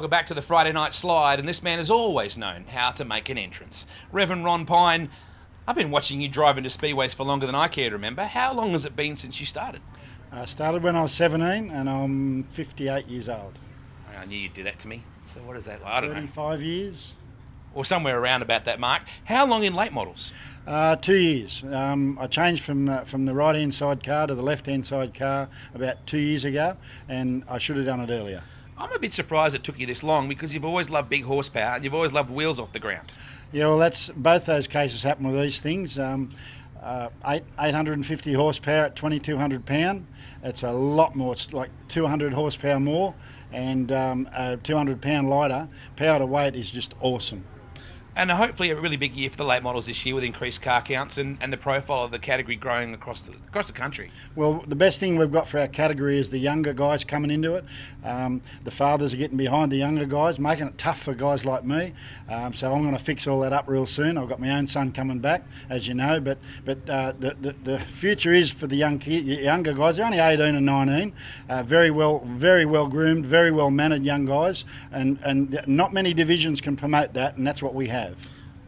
Welcome back to the Friday Night Slide, and this man has always known how to make an entrance. Reverend Ron Pine, I've been watching you drive into speedways for longer than I care to remember. How long has it been since you started? I started when I was 17 and I'm 58 years old. I knew you'd do that to me. So what is that? I don't know. 35 years. Or somewhere around about that mark. How long in late models? 2 years. I changed from the right-hand side car to the left-hand side car about 2 years ago, and I should have done it earlier. I'm a bit surprised it took you this long because you've always loved big horsepower and you've always loved wheels off the ground. Yeah, well, that's both those cases happen with these things. 850 horsepower at 2,200 pound. It's a lot more. It's like 200 horsepower more, and a 200 pound lighter. Power to weight is just awesome. And hopefully a really big year for the late models this year with increased car counts and the profile of the category growing across the country. Well, the best thing we've got for our category is the younger guys coming into it. The fathers are getting behind the younger guys, making it tough for guys like me. So I'm going to fix all that up real soon. I've got my own son coming back, as you know. But the future is for the younger guys. They're only 18 and 19. Very well groomed, very well mannered young guys, and not many divisions can promote that, and that's what we have.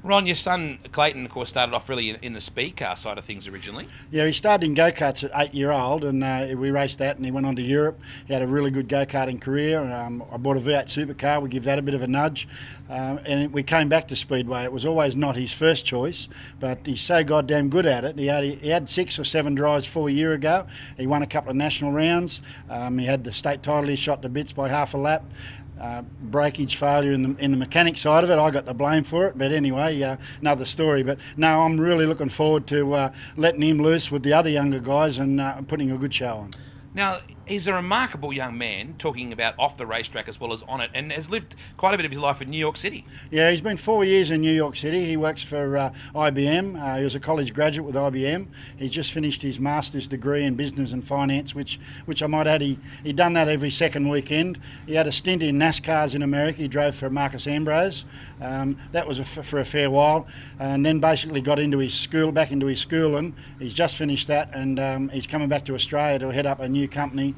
Ron, your son Clayton, of course, started off really in the speed car side of things originally. Yeah, he started in go-karts at 8-year-old, and we raced that, and he went on to Europe. He had a really good go-karting career. I bought a V8 supercar. We give that a bit of a nudge, and we came back to Speedway. It was always not his first choice, but he's so goddamn good at it. He had 6 or 7 drives 4 years ago. He won a couple of national rounds. He had the state title. He shot to bits by half a lap. Breakage failure in the mechanic side of it. I got the blame for it, but anyway, another story. But no, I'm really looking forward to letting him loose with the other younger guys and putting a good show on. Now, he's a remarkable young man, talking about off the racetrack as well as on it, and has lived quite a bit of his life in New York City. Yeah, he's been 4 years in New York City. He works for IBM. He was a college graduate with IBM. He's just finished his master's degree in business and finance, which I might add, he'd done that every second weekend. He had a stint in NASCARs in America. He drove for Marcus Ambrose. That was for a fair while, and then basically got into his school, back into his school, and he's just finished that, and he's coming back to Australia to head up a new company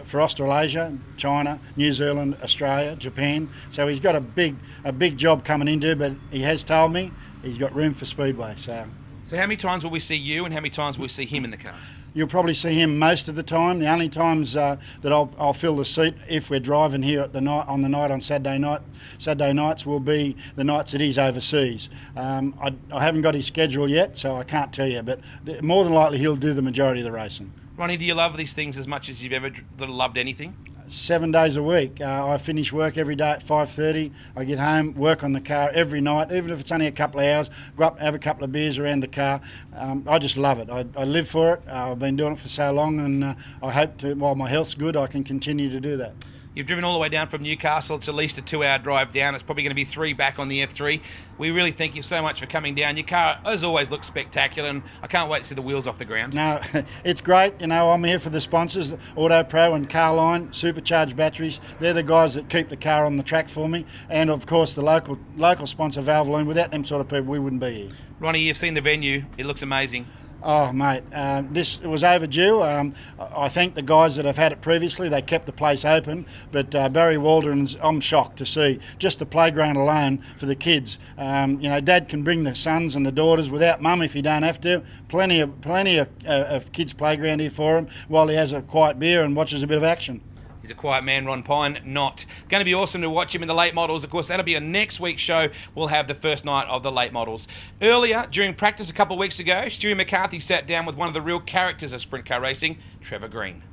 for Australasia, China, New Zealand, Australia, Japan. So he's got a big job coming into, but he has told me he's got room for Speedway. So how many times will we see you, and how many times will we see him in the car? You'll probably see him most of the time. The only times that I'll fill the seat if we're driving here at on Saturday nights will be the nights that he's overseas. I haven't got his schedule yet, so I can't tell you, but more than likely he'll do the majority of the racing. Ronnie, do you love these things as much as you've ever loved anything? 7 days a week. I finish work every day at 5:30. I get home, work on the car every night, even if it's only a couple of hours, go up, have a couple of beers around the car. I just love it. I live for it. I've been doing it for so long, and I hope to, while my health's good, I can continue to do that. You've driven all the way down from Newcastle. It's at least a 2-hour drive down. It's probably going to be 3 back on the F3. We really thank you so much for coming down. Your car, as always, looks spectacular, and I can't wait to see the wheels off the ground. No, it's great. You know, I'm here for the sponsors, Auto Pro and Carline, Supercharged Batteries. They're the guys that keep the car on the track for me. And, of course, the local sponsor, Valvoline. Without them sort of people, we wouldn't be here. Ronnie, you've seen the venue. It looks amazing. Oh, mate, this was overdue. I thank the guys that have had it previously. They kept the place open, but Barry Waldron's, I'm shocked to see just the playground alone for the kids. Dad can bring the sons and the daughters without mum if he don't have to. Plenty of kids' playground here for him while he has a quiet beer and watches a bit of action. He's a quiet man, Ron Pine. Not going to be awesome to watch him in the late models. Of course, that'll be a next week's show. We'll have the first night of the late models. Earlier, during practice a couple of weeks ago, Stewie McCarthy sat down with one of the real characters of sprint car racing, Trevor Green.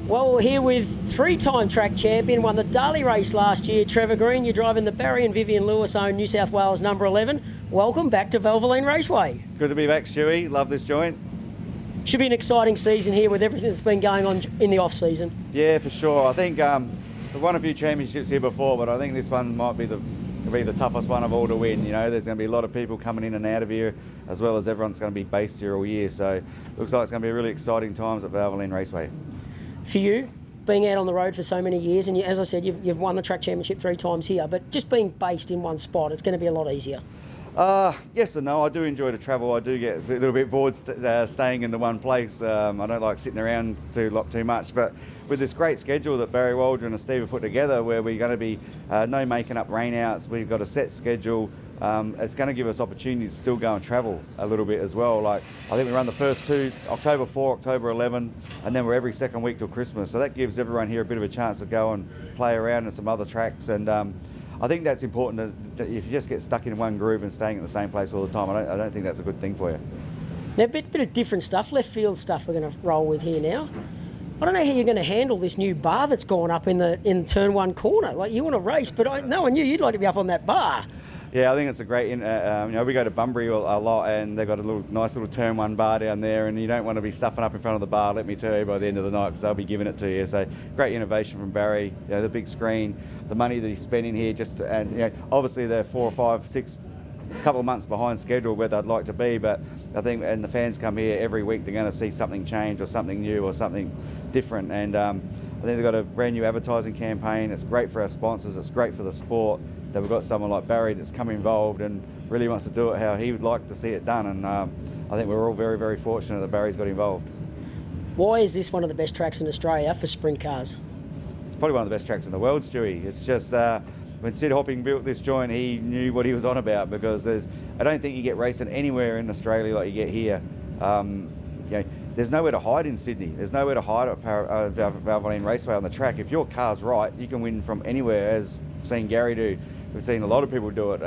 Well, we're here with 3-time track champion, won the Darley race last year, Trevor Green. You're driving the Barry and Vivian Lewis-owned New South Wales number 11. Welcome back to Valvoline Raceway. Good to be back, Stewie. Love this joint. Should be an exciting season here with everything that's been going on in the off-season. Yeah, for sure. I think we've won a few championships here before, but I think this one might be the toughest one of all to win. You know, there's going to be a lot of people coming in and out of here, as well as everyone's going to be based here all year. So looks like it's going to be really exciting times at Valvoline Raceway. For you, being out on the road for so many years, and as I said, you've won the track championship 3 times here, but just being based in one spot, it's going to be a lot easier. Yes and no. I do enjoy to travel. I do get a little bit bored staying in the one place. I don't like sitting around too much. But with this great schedule that Barry Waldron and Steve have put together, where we're going to be no making up rainouts, we've got a set schedule. It's going to give us opportunities to still go and travel a little bit as well. Like I think we run the first two, October 4, October 11, and then we're every second week till Christmas. So that gives everyone here a bit of a chance to go and play around in some other tracks. And I think that's important. If you just get stuck in one groove and staying at the same place all the time, I don't think that's a good thing for you. Now, a bit of different stuff, left field stuff we're going to roll with here now. I don't know how you're going to handle this new bar that's gone up in turn one corner. Like, you want to race, but no one knew you'd like to be up on that bar. Yeah, I think it's a great. We go to Bunbury a lot, and they've got a nice little turn one bar down there, and you don't want to be stuffing up in front of the bar. Let me tell you, by the end of the night, because they'll be giving it to you. So great innovation from Barry. The big screen, the money that he's spending here, obviously they're 4 or 5, 6. Couple of months behind schedule where they'd like to be, but I think, and the fans come here every week, they're going to see something change or something new or something different. And I think they've got a brand new advertising campaign. It's great for our sponsors. It's great for the sport that we've got someone like Barry that's come involved and really wants to do it how he would like to see it done. And I think we're all very, very fortunate that Barry's got involved. Why is this one of the best tracks in Australia for sprint cars? It's probably one of the best tracks in the world, Stewie. It's just when Sid Hopping built this joint, he knew what he was on about, because I don't think you get racing anywhere in Australia like you get here. There's nowhere to hide in Sydney. There's nowhere to hide at Valvoline Raceway on the track. If your car's right, you can win from anywhere, as we've seen Gary do. We've seen a lot of people do it.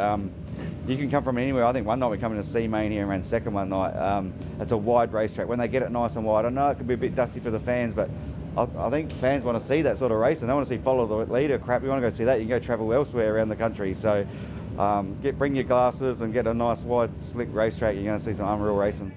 You can come from anywhere. I think one night we come into C-Main here and ran second one night. It's a wide racetrack. When they get it nice and wide, I know it can be a bit dusty for the fans, but I think fans want to see that sort of race, and they want to see follow the leader crap. You want to go see that, you can go travel elsewhere around the country. So bring your glasses and get a nice wide slick racetrack. You're going to see some unreal racing.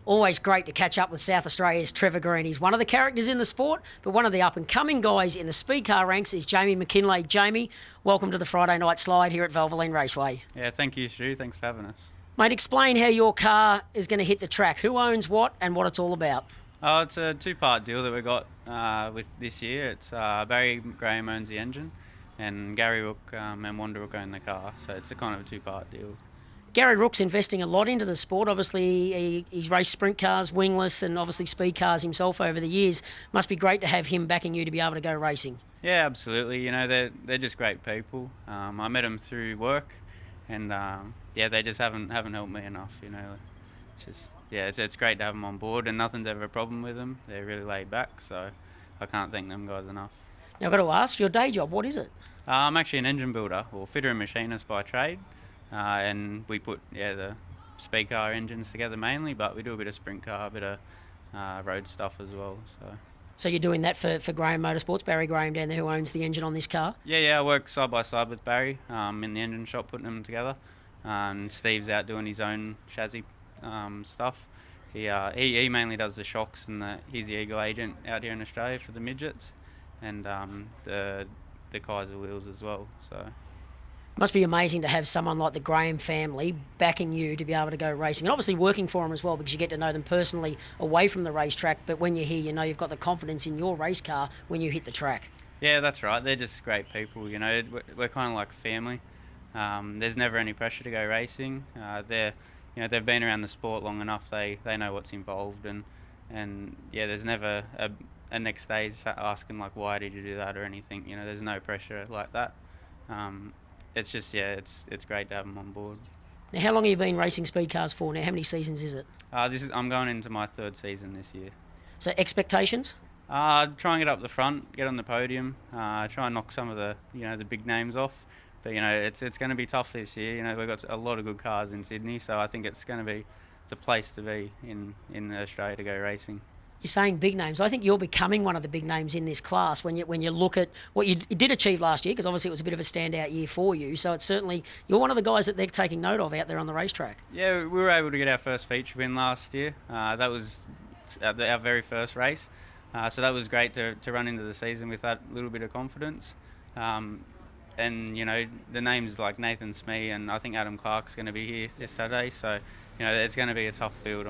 Always great to catch up with South Australia's Trevor Green. He's one of the characters in the sport, but one of the up-and-coming guys in the speed car ranks is Jamie McKinley. Jamie, welcome to the Friday night slide here at Valvoline Raceway. Yeah, thank you, Stu. Thanks for having us. Mate, explain how your car is going to hit the track. Who owns what and what it's all about? Oh, it's a two-part deal that we got with this year. It's Barry Graham owns the engine, and Gary Rook and Wanda Rook own the car. So it's a kind of a two-part deal. Gary Rook's investing a lot into the sport. Obviously, he's raced sprint cars, wingless, and obviously speed cars himself over the years. Must be great to have him backing you to be able to go racing. Yeah, absolutely. They're just great people. I met them through work, and they just haven't helped me enough. It's great to have them on board, and nothing's ever a problem with them. They're really laid back, so I can't thank them guys enough. Now, I've got to ask, your day job, what is it? I'm actually an engine builder, or fitter and machinist by trade. And we put the speed car engines together mainly, but we do a bit of sprint car, a bit of road stuff as well. So you're doing that for Graham Motorsports, Barry Graham down there, who owns the engine on this car? Yeah, I work side by side with Barry in the engine shop putting them together. And Steve's out doing his own chassis stuff. He mainly does the shocks, and he's the Eagle agent out here in Australia for the midgets, and the Kaiser wheels as well. So. Must be amazing to have someone like the Graham family backing you to be able to go racing, and obviously working for them as well, because you get to know them personally away from the racetrack, but when you're here, you know you've got the confidence in your race car when you hit the track. Yeah, that's right. They're just great people. We're kind of like a family. There's never any pressure to go racing. They've been around the sport long enough. They know what's involved, and there's never a next stage asking like, why did you do that or anything. There's no pressure like that. It's just, it's great to have them on board. Now, how long have you been racing speed cars for now? How many seasons is it? I'm going into my third season this year. So expectations? Try and get up the front, get on the podium, try and knock some of the the big names off. But it's going to be tough this year. We've got a lot of good cars in Sydney, so I think it's going to be the place to be in Australia to go racing. You're saying big names. I think you're becoming one of the big names in this class when you look at what you did achieve last year, because obviously it was a bit of a standout year for you. So it's certainly, you're one of the guys that they're taking note of out there on the racetrack. Yeah, we were able to get our first feature win last year. That was our very first race. So that was great to run into the season with that little bit of confidence. And, the names like Nathan Smee and I think Adam Clark's going to be here this Saturday. So, it's going to be a tough field,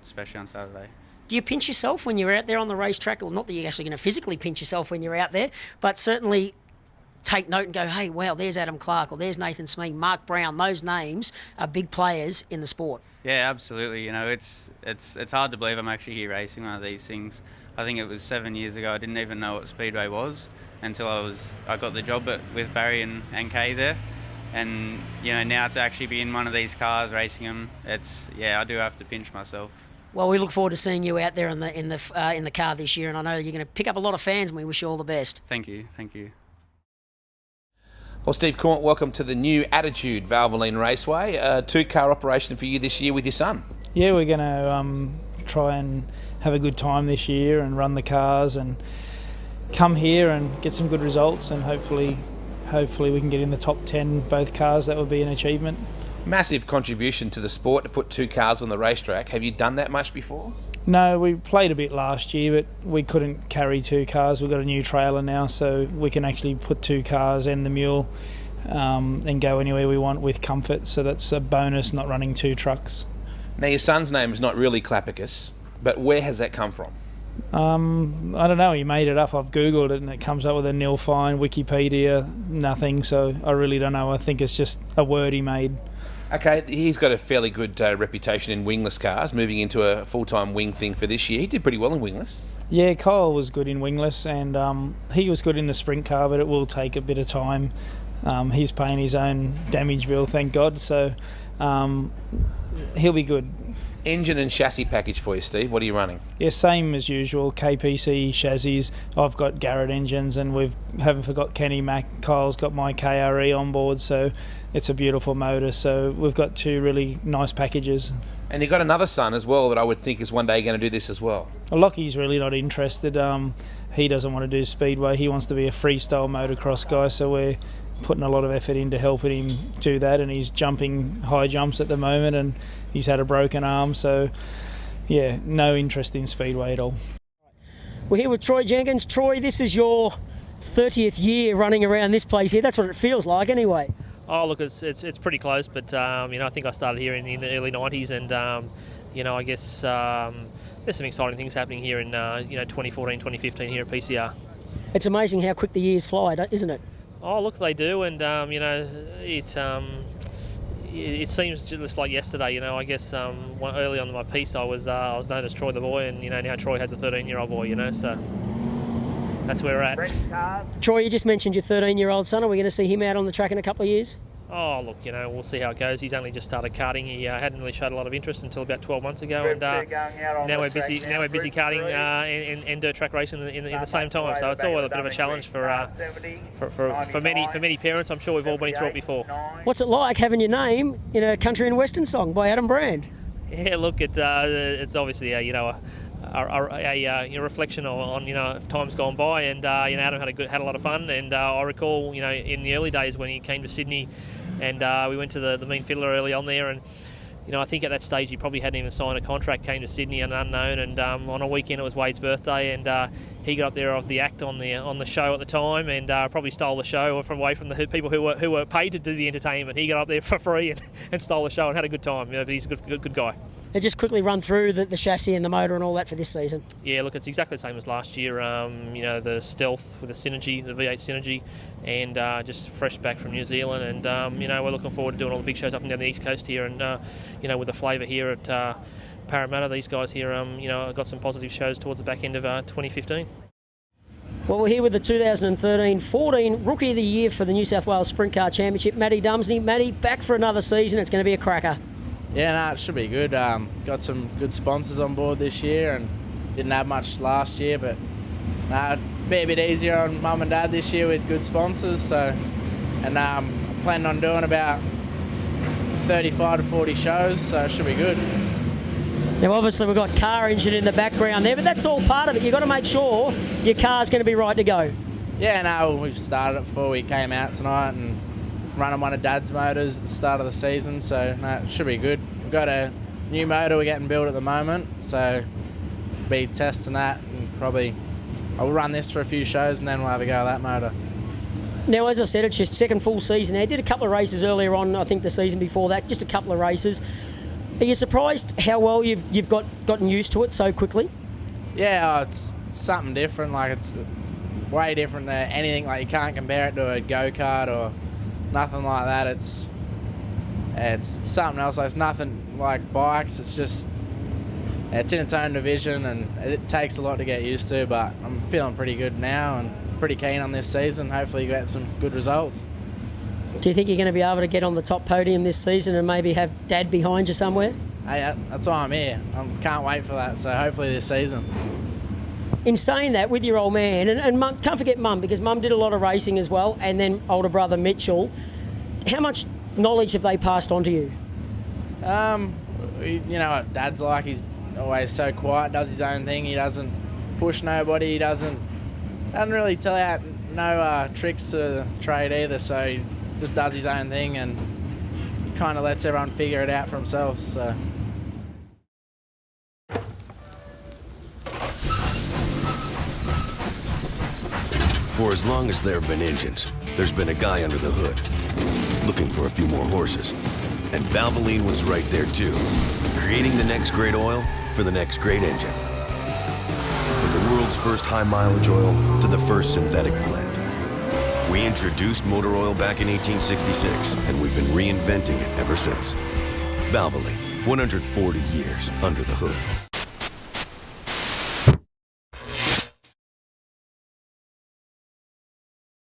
especially on Saturday. Do you pinch yourself when you're out there on the racetrack? Well, not that you're actually going to physically pinch yourself when you're out there, but certainly take note and go, hey, wow, there's Adam Clark or there's Nathan Smee, Mark Brown. Those names are big players in the sport. Yeah, absolutely. You know, it's hard to believe I'm actually here racing one of these things. I think it was 7 years ago. I didn't even know what Speedway was until I got the job with Barry and Kay there. And you know, now to actually be in one of these cars racing them, I do have to pinch myself. Well, we look forward to seeing you out there in the car this year, and I know you're going to pick up a lot of fans, and we wish you all the best. Thank you. Well, Steve Court, welcome to the new Attitude Valvoline Raceway. 2-car operation for you this year with your son. Yeah, we're going to try and have a good time this year and run the cars and come here and get some good results, and hopefully we can get in the top 10 both cars. That would be an achievement. Massive contribution to the sport to put 2 cars on the racetrack. Have you done that much before? No, we played a bit last year, but we couldn't carry 2 cars. We've got a new trailer now, so we can actually put 2 cars and the mule and go anywhere we want with comfort. So that's a bonus, not running 2 trucks. Now, your son's name is not really Clapicus, but where has that come from? I don't know, he made it up. I've Googled it and it comes up with a nil fine, Wikipedia, nothing, so I really don't know. I think it's just a word he made. Okay, he's got a fairly good reputation in wingless cars, moving into a full-time wing thing for this year. He did pretty well in wingless. Yeah, Kyle was good in wingless, and he was good in the sprint car, but it will take a bit of time. He's paying his own damage bill, thank God, so he'll be good. Engine and chassis package for you, Steve. What are you running? Yeah, same as usual, KPC chassis. I've got Garrett engines, and we haven't forgot Kenny Mack. Kyle's got my KRE on board, so it's a beautiful motor. So we've got 2 really nice packages. And you've got another son as well that I would think is one day going to do this as well. Lockie's really not interested. He doesn't want to do speedway. He wants to be a freestyle motocross guy, so we're putting a lot of effort into helping him do that, and he's jumping high jumps at the moment, and he's had a broken arm, so yeah, no interest in speedway at all. We're here with Troy Jenkins. Troy, this is your 30th year running around this place here. That's what it feels like anyway. Oh, look, it's pretty close, but I think I started here in the early 90s, and I guess there's some exciting things happening here in 2014, 2015 here at PCR. It's amazing how quick the years fly, isn't it? Oh, look, they do, and it seems just like yesterday. I guess early on in my piece, I was known as Troy the boy, and now Troy has a 13-year-old boy. So that's where we're at. Troy, you just mentioned your 13-year-old son. Are we going to see him out on the track in a couple of years? Oh, look, we'll see how it goes. He's only just started karting. He hadn't really showed a lot of interest until about 12 months ago, and now we're busy karting and dirt track racing in the same time. So it's always a bit of a challenge for many parents. I'm sure we've all been through it before. What's it like having your name in a country and western song by Adam Brand? Yeah, look, it's obviously a reflection on times gone by, and Adam had a lot of fun, and I recall in the early days when he came to Sydney, and we went to the Mean Fiddler early on there, and I think at that stage he probably hadn't even signed a contract, came to Sydney an unknown, and on a weekend it was Wade's birthday, and he got up there of the act on the show at the time, and probably stole the show away from the people who were paid to do the entertainment. He got up there for free and stole the show and had a good time. But he's a good guy. And just quickly run through the chassis and the motor and all that for this season. Yeah, look, it's exactly the same as last year. The Stealth with the Synergy, the V8 Synergy, and just fresh back from New Zealand. And we're looking forward to doing all the big shows up and down the East Coast here. And with the flavour here at Parramatta, these guys here, got some positive shows towards the back end of 2015. Well, we're here with the 2013-14 Rookie of the Year for the New South Wales Sprint Car Championship, Matty Dumsy. Matty, back for another season. It's going to be a cracker. Yeah, it should be good. Got some good sponsors on board this year, and didn't have much last year, but be a bit easier on mum and dad this year with good sponsors. So, and I'm planning on doing about 35 to 40 shows, so it should be good. Now, obviously, we've got car engine in the background there, but that's all part of it. You've got to make sure your car's going to be right to go. Yeah, we've started it before we came out tonight, and running one of Dad's motors at the start of the season, so it should be good. We've got a new motor we're getting built at the moment, so be testing that, and probably I'll run this for a few shows and then we'll have a go at that motor. Now, as I said, it's your second full season. I did a couple of races earlier on, I think the season before that, just a couple of races. Are you surprised how well you've gotten used to it so quickly? Yeah, it's something different. Like it's way different than anything. Like, you can't compare it to a go-kart or nothing like that. It's something else. It's nothing like bikes. It's in its own division, and it takes a lot to get used to, but I'm feeling pretty good now and pretty keen on this season. Hopefully you get some good results. Do you think you're going to be able to get on the top podium this season and maybe have Dad behind you somewhere? Hey, that's why I'm here. I can't wait for that, so hopefully this season. In saying that, with your old man, and Mum, can't forget Mum, because Mum did a lot of racing as well, and then older brother Mitchell, how much knowledge have they passed on to you? You know what Dad's like. He's always so quiet, does his own thing. He doesn't push nobody. He doesn't really tell out no tricks to the trade either, so he just does his own thing and kind of lets everyone figure it out for themselves. So. For as long as there have been engines, there's been a guy under the hood, looking for a few more horses. And Valvoline was right there too, creating the next great oil for the next great engine. From the world's first high-mileage oil to the first synthetic blend. We introduced motor oil back in 1866, and we've been reinventing it ever since. Valvoline, 140 years under the hood.